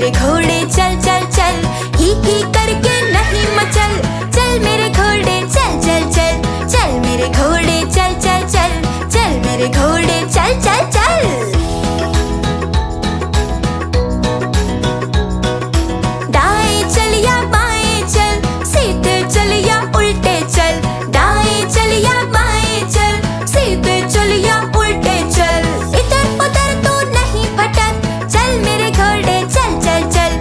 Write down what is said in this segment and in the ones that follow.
मेरे घोड़े चल चल चल, ही करके नहीं मचल। चल मेरे घोड़े चल चल चल, चल मेरे घोड़े चल चल चल, चल मेरे घोड़े चल चल चल। दाएं चल या बाएं चल, सीधे चल या उल्टे चल। दाएं चल या बाएं चल, सीधे चल या उल्टे चल। इधर उधर तू नहीं भटक, चल मेरे घोड़े चल चल चल।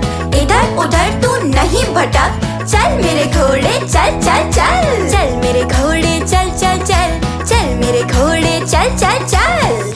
इधर उधर तू नहीं भटक, चल मेरे घोड़े चल चल चल। चल मेरे घोड़े चल चल चल, चल मेरे घोड़े चल चल चल।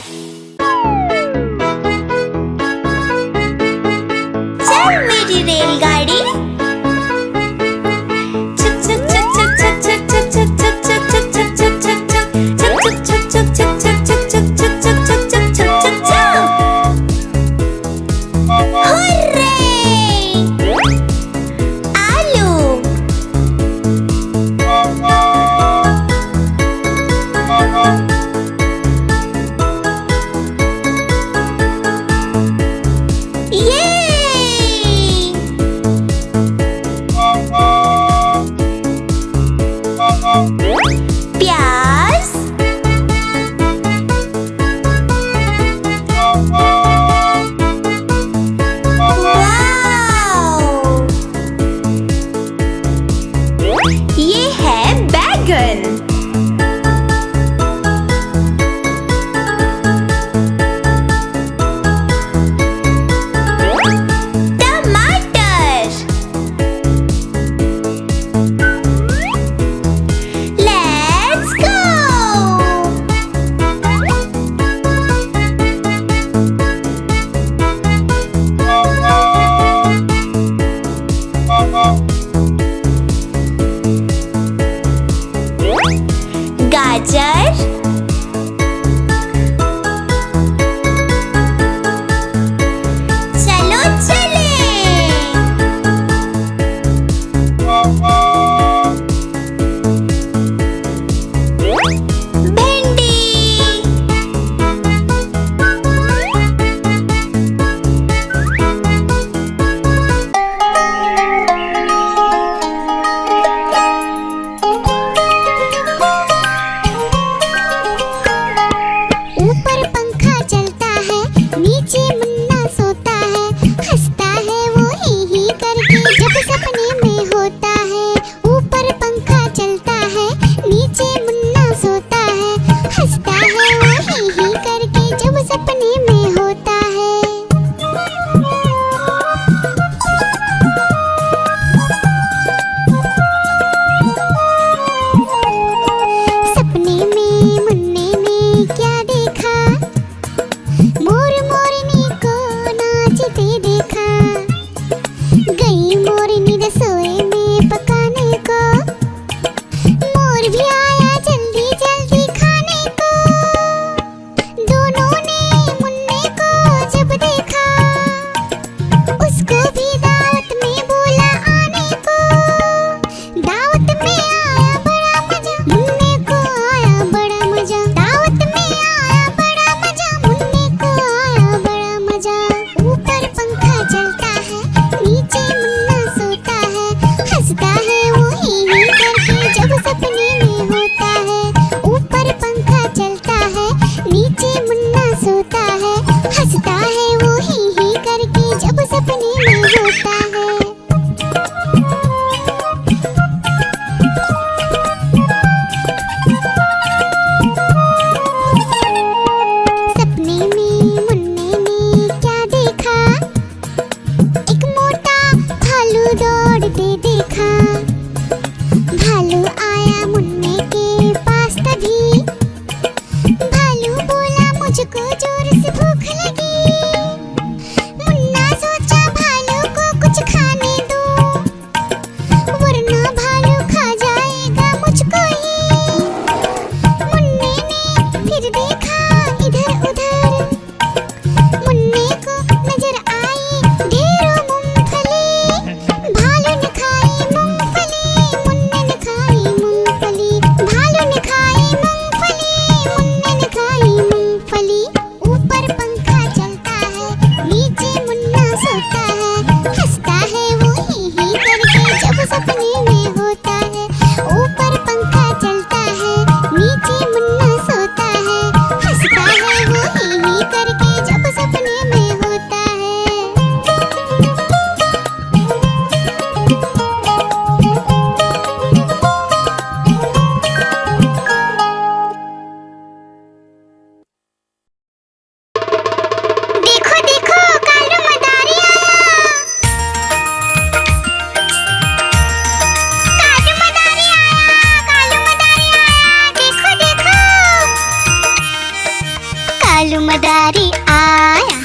मदारी आया,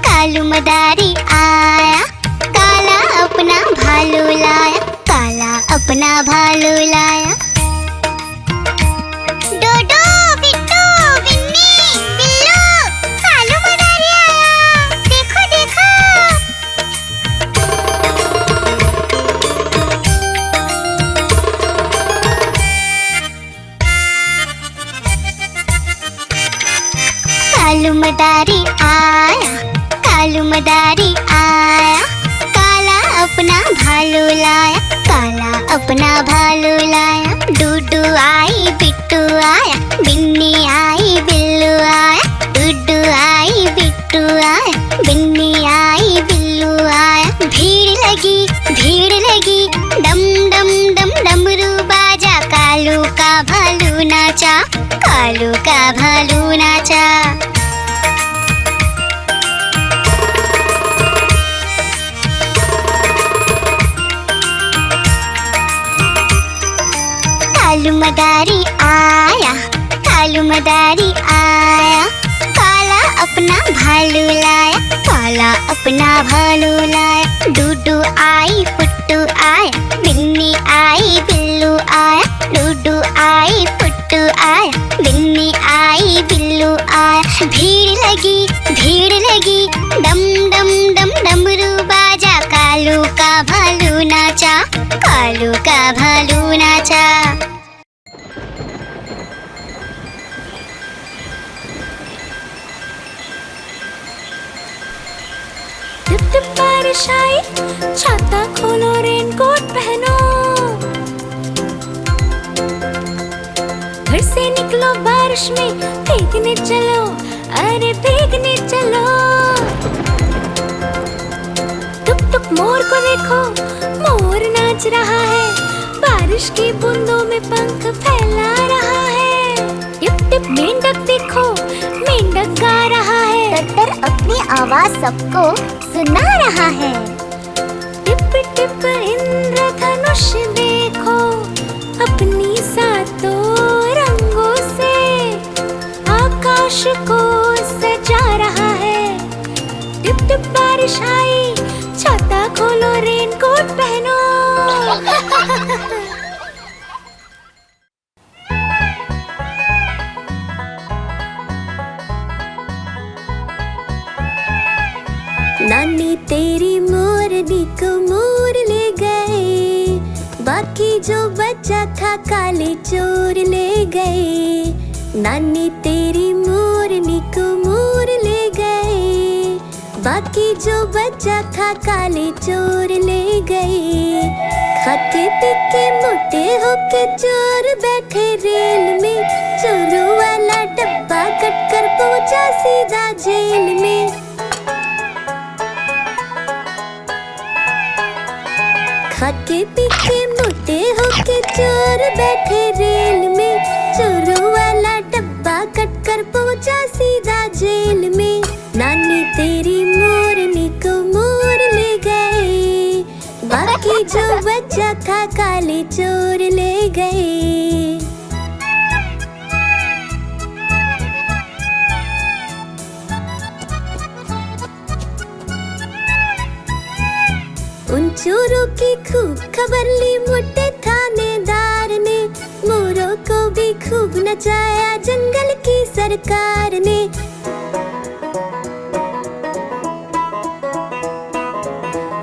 कालू मदारी आया, काला अपना भालू लाया, काला अपना भालू लाया। डोडो, बिट्टू, बिन्नी, बिल्लू, कालू मदारी आया, देखो देखो। कालू मदारी आया, कालू मदारी आया, काला अपना भालू लाया, काला अपना भालू लाया। डूडू आई, बिट्टू आया, बिन्नी आई, बिल्लू आया, डूडू आई, बिट्टू आया, बिन्नी आई, बिल्लू आया। भीड़ लगी, डम डम डम डमरू बाजा, कालू का भालू नाचा, कालू का भालू नाचा। कालू मदारी आया, कालू मदारी आया, काला अपना भालू लाया, काला अपना भालू लाया। डूडू आई, पुट्टू आया, बिन्नी आई, बिल्लू आया, डूडू आई, पुट्टू आया, बिन्नी आई, बिल्लू आया। भीड़ लगी, डम डम डम डमरू बाजा, कालू का भालू नाचा, कालू का भालू नाचा। टिप टिप बारिश आई, छाता खोलो, रेनकोट पहनो, घर से निकलो बारिश में, भीगने चलो, अरे भीगने चलो। टुक टुक मोर को देखो, मोर नाच रहा है, बारिश की बूंदों में पंख फैला रहा है। टिप टिप मेंढक देखो, मेंढक गा रहा है, टट्टर अपनी आवाज सबको सुना रहा है। टिप टिप इंद्रधनुष देखो, अपनी सातों रंगों से आकाश को सजा रहा है। टिप टिप बारिश आई, छाता खोलो, रेनकोट पहनो। नानी तेरी मोरनी को मोर ले गए, बाकी जो बचा था काले चोर ले गए। नानी तेरी मोरनी को मोर ले गए, बाकी जो बचा था काले चोर ले गए। खाते पीके मोटे होके चोर बैठे रेल में, चोरों वाला डब्बा कट कर पहुंचा सीधा जेल में। खाके पीके मोटे होके चोर बैठे रेल में, चोरों वाला डब्बा कट कर पहुंचा सीधा जेल में। नानी तेरी मोरनी को मोर ले गए, बाकी जो बचा था काले चोर ले गए। उन चोरों की खूब खबर ली मोटे थानेदार ने, मोरों को भी खूब नचाया जंगल की सरकार ने।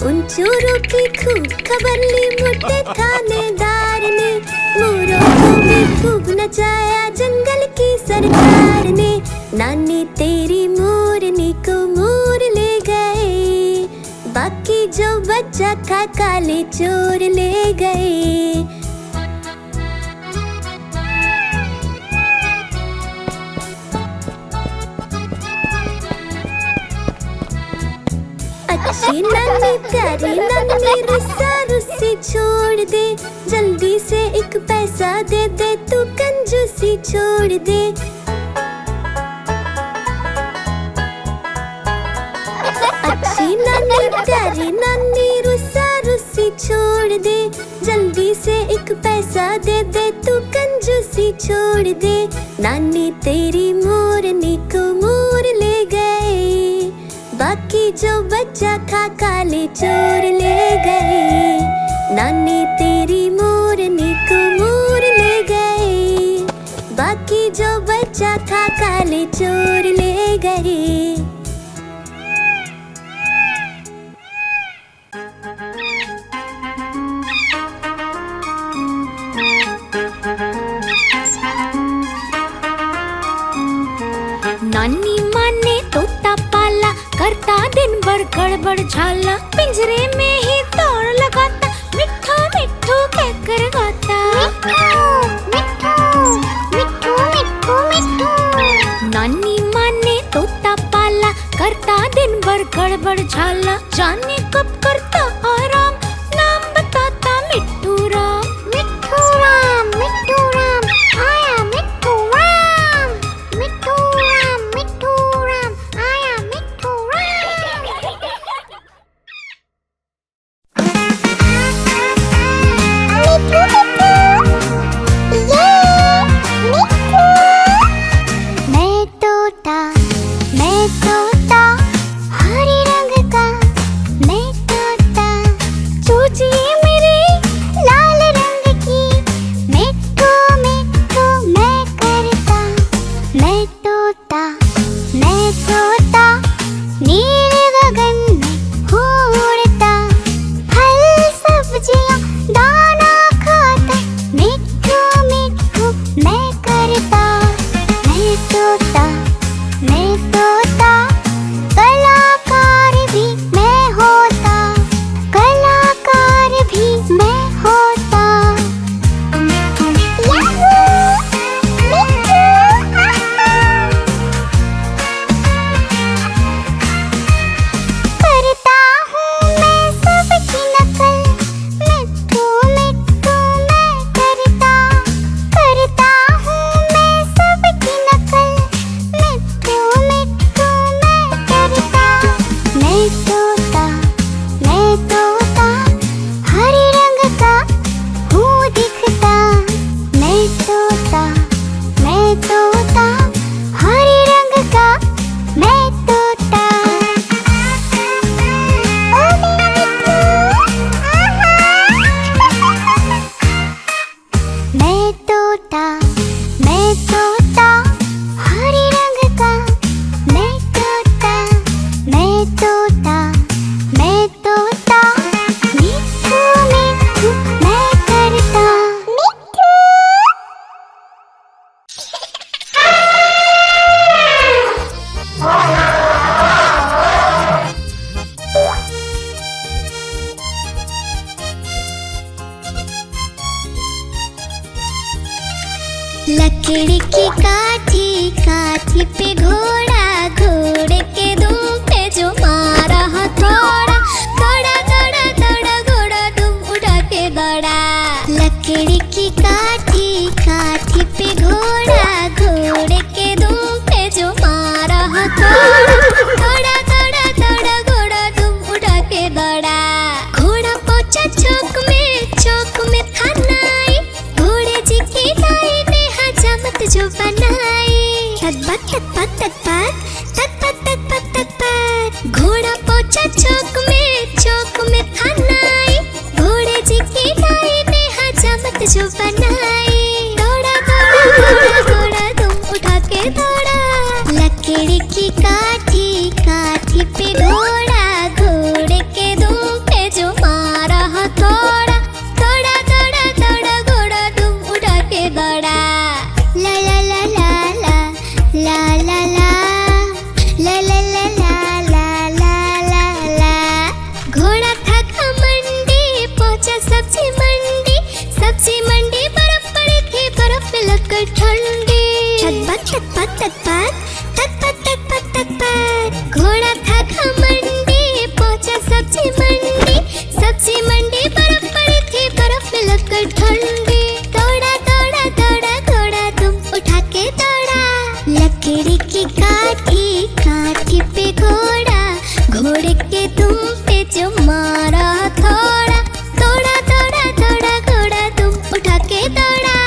उन चोरों की खूब खबर ली मोटे थानेदार ने, मोरों को भी खूब नचाया जंगल की सरकार ने। नानी तेरी मोरनी को मोर ले गए, बाकी जो बचा था काले चोर ले गए। अच्छी नानी प्यारी नानी रुस्सा रुस्सी छोड़ दे, जल्दी से एक पैसा दे दे, तू कंजूसी छोड़ दे। अच्छी नानी प्यारी नानी रुस्सा रुस्सी छोड़ दे, जल्दी से एक पैसा दे दे, तू कंजूसी छोड़ दे। नानी तेरी मोरनी को मोर ले बाकी जो बच्चा था काले चोर ले गए, नानी तेरी मोरनी को मोर ले गए। बाकी जो बच्चा था काले चोर ले गए। नानी माँ ने तोता पाला, करता दिन भर गड़बड़ झाला। पिंजरे में ही दौड़ लगाता, मिट्ठू मिट्ठू कहकर गाता। मिट्ठू मिट्ठू मिट्ठू मिट्ठू। नानी माँ ने तोता पाला, करता दिन भर गड़बड़ झाला। जाने कब करता आराम, नाम बताता मिट्ठू राम। मिट्ठू राम मिट्ठू राम, आया मिट्ठू राम। मिट्ठू राम मिट्ठू राम, आया मिट्ठू राम। मैं तोता हरे रंग का, मैं तोता चूचिए मेरे लाल रंग की। मिट्ठू मिट्ठू मैं करता, मैं तोता नीले गगन में उड़ता। फल सब्जियां दाना खाता, मिट्ठू मिट्ठू मैं करता। मैं तोता कलाकार भी मैं होता, कलाकार भी मैं होता। करता हूँ मैं सबकी नकल, मिट्ठू मिट्ठू मैं करता। करता हूँ मैं सबकी नकल, मिट्ठू मिट्ठू मैं करता। मैं तोता हरे रंग का हूँ दिखता। मैं तोता हरे रंग का मैं तोता। ओ मेरा मिट्ठू, आहा। मैं तोता हरे रंग का, मैं तोता मिट्ठू मिट्ठू मैं करता। लकड़ी की काठी, काठी पे घोड़ा, घोड़े के दुम पे जो मारा हथौड़ा। दौड़ा दौड़ा दौड़ा घोड़ा दुम उठा के दौड़ा। लकड़ी की काठी, काठी पे घोड़ा, घोड़े के दुम पे जो मारा हथौड़ा। दौड़ा दौड़ा दौड़ा घोड़ा दुम उठा के दौड़ा। घोड़ा पहुंचा चौक में था नाई, घोड़े जी की नाई ने हजामत जो बनाई। तक पत घोड़ा पहुंचा चौक में था नाई, घोड़े जी की नाई ने हजामत जो बनाई। दौड़ा दौड़ा घोड़ा दुम उठा के दौड़ा। लकड़ी की काठी, काठी पे घोड़ा, घोड़े के दुम पे जो मारा हथौड़ा। दौड़ा दौड़ा दौड़ा घोड़ा दुम उठा के दौड़ा। ला ला ला ला ला ला ला ला ला ला ला ला ला ला ला। घोड़ा था घमंडी, पहुंचा सब्जी मंडी। बर्फ पड़ी थी, बर्फ में लगकर ठंडी। घोड़ा था घमंडी, पहुंचा सब्जी मंडी। बर्फ पड़ी थी, बर्फ में लगकर ठंडी। दौड़ा दौड़ा दौड़ा घोड़ा दुम उठा के दौड़ा। लकड़ी की काठी, काठी पे घोड़ा, घोड़े के दुम पे जो मारा हथौड़ा। दौड़ा दौड़ा दौड़ा घोड़ा दुम उठा के दौड़ा।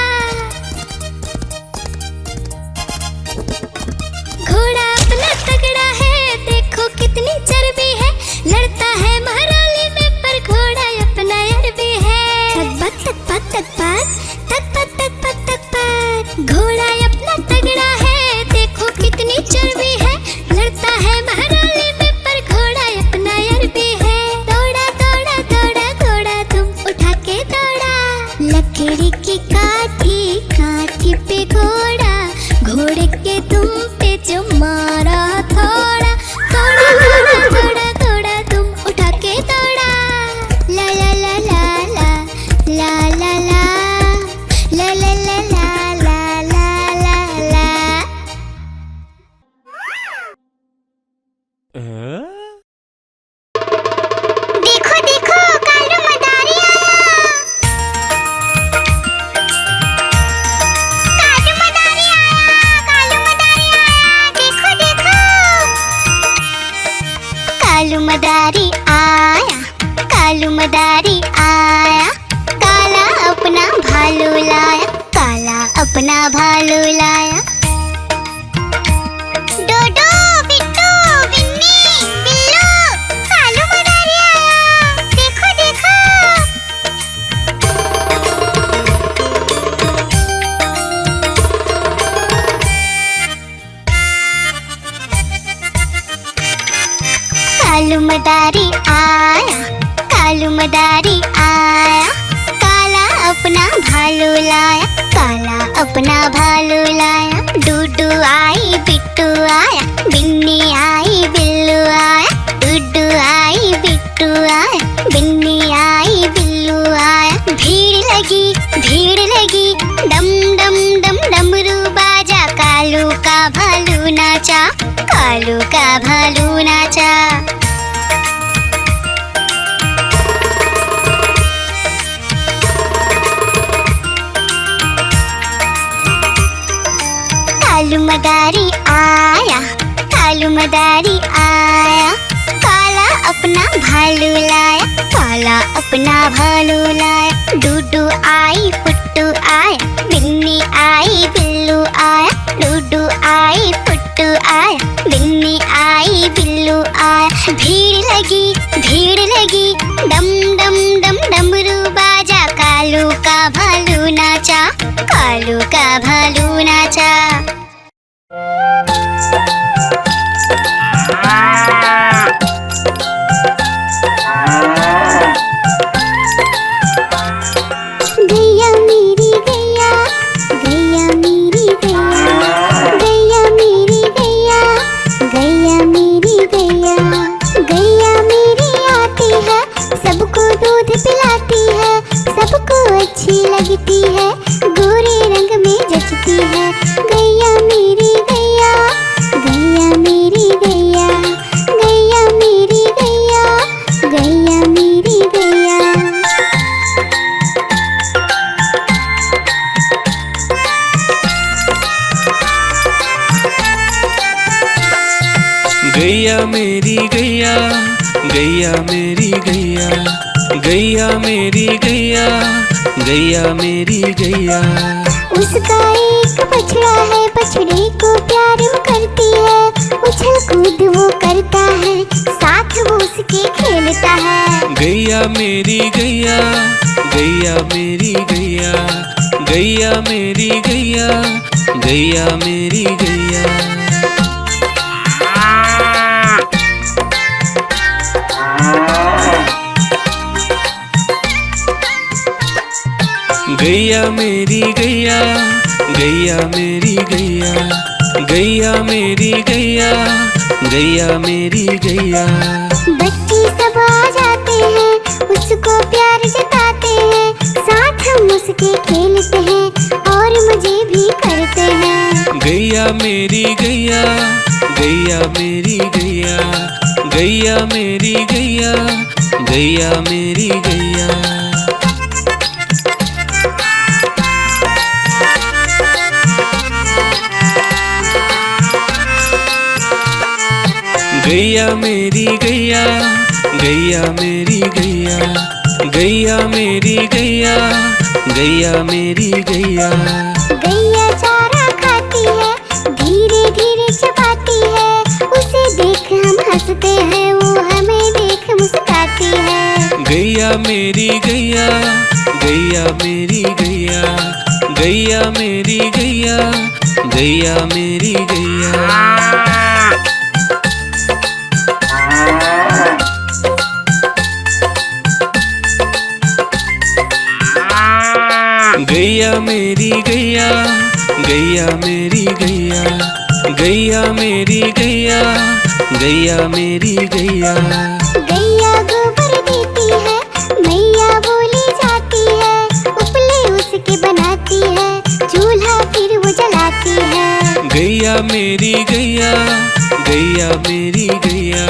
घोड़ा अपना तगड़ा है, देखो कितनी चर्बी है। लड़ता है महाराली में पर घोड़ा अपना अरबी है। दौड़ा दौड़ा दौड़ा दौड़ा तुम उठा के दौड़ा। लकड़ी की काठी काठी पे घोड़ा, घोड़े के तुम पे जो मारा थोड़ा। दौड़ा दौड़ा दौड़ा दौड़ा तुम उठा के दौड़ा। ला ला ला ला ला ला ला ला ला ला ला ला ला ला ला। देखो देखो कालू मदारी आया। कालू मदारी आया, कालू मदारी आया, देखो देखो। कालू मदारी आया, कालू मदारी आया। काला अपना भालू लाया, काला अपना भालू लाया। डोडो बिट्टू बिन्नी बिल्लू, कालू मदारी आया, देखो देखो। कालू मदारी आया, कालू मदारी आया। काला अपना भालू लाया, काला अपना भालू लाया। डूडू आई बिट्टू आया, बिन्नी आई बिल्लू आया। डूडू आई बिट्टू आया, बिन्नी आई बिल्लू आया। भीड़ लगी डम डम डम डमरू बाजा। कालू का भालू नाचा, कालू का भालू नाचा। कालू मदारी आया, कालू मदारी आया। काला अपना भालू लाया, काला अपना भालू लाया। डूडू आई पुट्टू आया, बिन्नी आई बिल्लू आया। डूडू आई पुट्टू आया, बिन्नी आई बिल्लू आया। भीड़ लगी डम डम डम डमरू बाजा। कालू का भालू नाचा, कालू का भालू नाचा। गैया मेरी गैया, गैया मेरी गैया, गैया मेरी गैया, गैया मेरी गैया। गैया मेरी आती है, सबको दूध पिलाती है, सबको अच्छी लगती है, गोरे रंग में जचती है। गैया मेरी गैया, गैया मेरी गैया, गैया मेरी गैया, गैया मेरी गैया। गैया मेरी गैया, गैया मेरी गैया, गैया मेरी गैया, गैया मेरी गैया। उसका एक बछड़ा है, बछड़े को प्यार वो करती है। उछल कूद वो करता है, साथ वो उसके खेलता है। गैया मेरी गैया, गैया मेरी गैया, गैया मेरी गैया, गैया मेरी गैया। गैया मेरी गैया, गैया मेरी गैया, गैया मेरी गैया, गैया मेरी गैया। बच्चे सब आ जाते हैं, उसको प्यार जताते हैं, साथ हम उसके खेलते हैं और मजे भी करते हैं। गैया मेरी गैया, गैया मेरी गैया, गैया मेरी गैया, गैया मेरी गैया। गैया मेरी गैया, गैया मेरी गैया, गैया मेरी गैया, गैया मेरी गैया। गैया चारा खाती है, धीरे धीरे चबाती है, उसे देख हम हंसते हैं, वो हमें देख मुस्कुराती है। गैया मेरी गैया, गैया मेरी गैया, गैया मेरी गैया, गैया मेरी गैया। गैया मेरी गैया, गैया मेरी गैया, गैया मेरी गैया, गैया मेरी गैया। गैया गोबर देती है, मैया बोली जाती है, उपले उसके बनाती है, चूल्हा फिर वो जलाती है। गैया मेरी गैया, गैया मेरी गैया,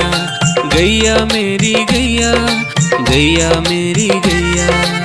गैया मेरी गैया, गैया मेरी गैया।